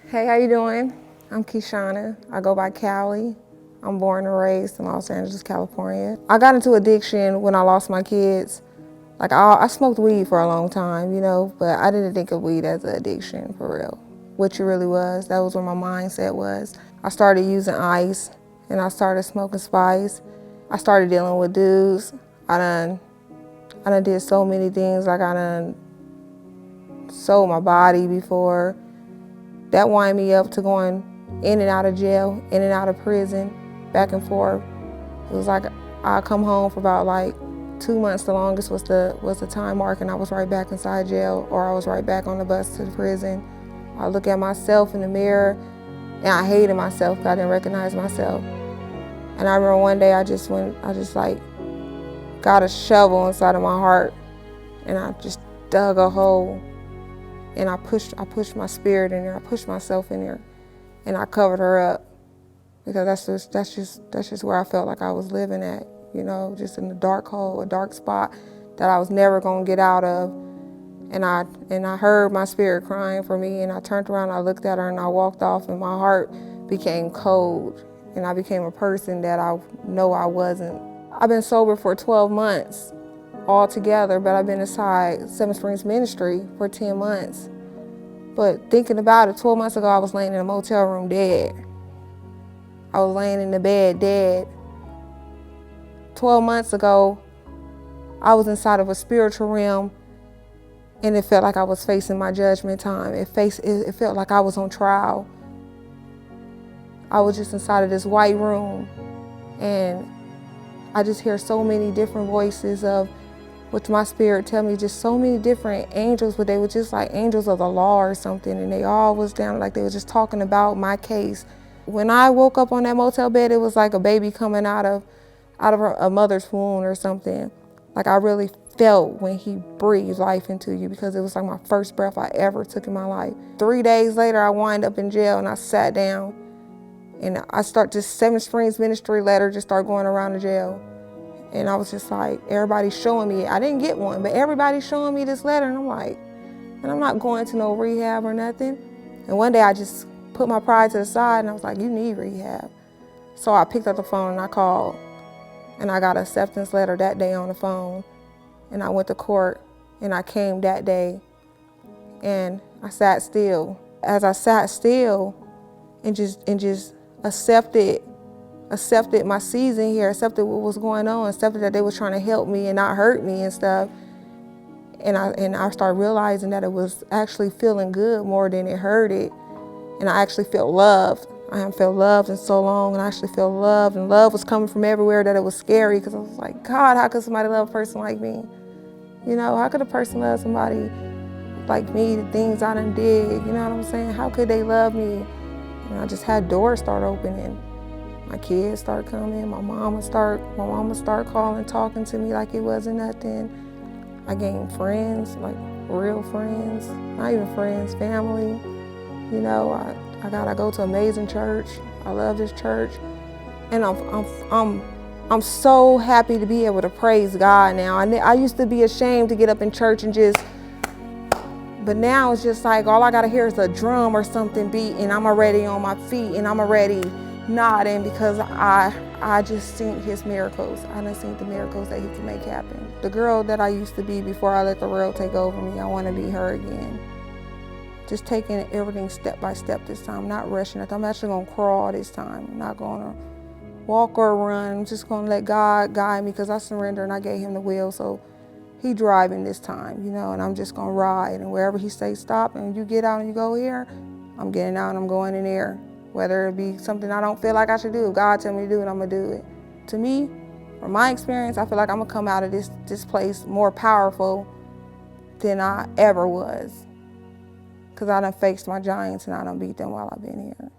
Hey, how you doing? I'm Keshawna. I go by Callie. I'm born and raised in Los Angeles, California. I got into addiction when I lost my kids. Like I smoked weed for a long time, but I didn't think of weed as an addiction for real. Which it really was. That was where my mindset was. I started using ice and I started smoking spice. I started dealing with dudes. I done did so many things. Like I done sold my body before. That wind me up to going in and out of jail, in and out of prison, back and forth. It was like I come home for about like 2 months. The longest was the time mark, and I was right back inside jail, or I was right back on the bus to the prison. I look at myself in the mirror, and I hated myself because I didn't recognize myself. And I remember one day I just like got a shovel inside of my heart, and I just dug a hole. And I pushed my spirit in there. I pushed myself in there, and I covered her up because that's just where I felt like I was living at, just in a dark hole, a dark spot that I was never gonna get out of. And I heard my spirit crying for me, and I turned around, I looked at her, and I walked off, and my heart became cold, and I became a person that I know I wasn't. I've been sober for 12 months. Altogether, but I've been inside Seven Springs Ministry for 10 months. But thinking about it, 12 months ago, I was laying in a motel room dead. I was laying in the bed dead. 12 months ago, I was inside of a spiritual realm, and it felt like I was facing my judgment time. It felt like I was on trial. I was just inside of this white room, and I just hear so many different voices of, which my spirit tell me, just so many different angels, but they were just like angels of the law or something, and they all was down, like they were just talking about my case. When I woke up on that motel bed, it was like a baby coming out of a mother's womb or something. Like I really felt when he breathed life into you, because it was like my first breath I ever took in my life. 3 days later, I wind up in jail, and I sat down, and I start this Seven Springs Ministry letter just start going around the jail. And I was just like, everybody's showing me, I didn't get one, but everybody's showing me this letter. And I'm like, and I'm not going to no rehab or nothing. And one day I just put my pride to the side, and I was like, you need rehab. So I picked up the phone and I called, and I got an acceptance letter that day on the phone. And I went to court, and I came that day, and I sat still. As I sat still and just accepted my season here, accepted what was going on, accepted that they were trying to help me and not hurt me and stuff. And I started realizing that it was actually feeling good more than it hurted. And I actually felt loved. I haven't felt loved in so long, and I actually felt loved, and love was coming from everywhere, that it was scary, because I was like, God, how could somebody love a person like me? How could a person love somebody like me, the things I done did, you know what I'm saying? How could they love me? And I just had doors start opening. My kids start coming, my mama start calling, talking to me like it wasn't nothing. I gained friends, like real friends, not even friends, family. I go to amazing church. I love this church. And I'm so happy to be able to praise God now. I used to be ashamed to get up in church and but now it's just like all I gotta hear is a drum or something beat, and I'm already on my feet, and I'm already nodding, because I just seen his miracles. I done seen the miracles that he can make happen. The girl that I used to be before I let the world take over me, I want to be her again. Just taking everything step by step this time, not rushing it. I'm actually going to crawl this time. I'm not going to walk or run. I'm just going to let God guide me, because I surrender and I gave him the wheel. So he driving this time, and I'm just going to ride. And wherever he says stop and you get out and you go here, I'm getting out and I'm going in there. Whether it be something I don't feel like I should do, if God tell me to do it, I'm gonna do it. To me, from my experience, I feel like I'm gonna come out of this place more powerful than I ever was. Because I done faced my giants, and I done beat them while I've been here.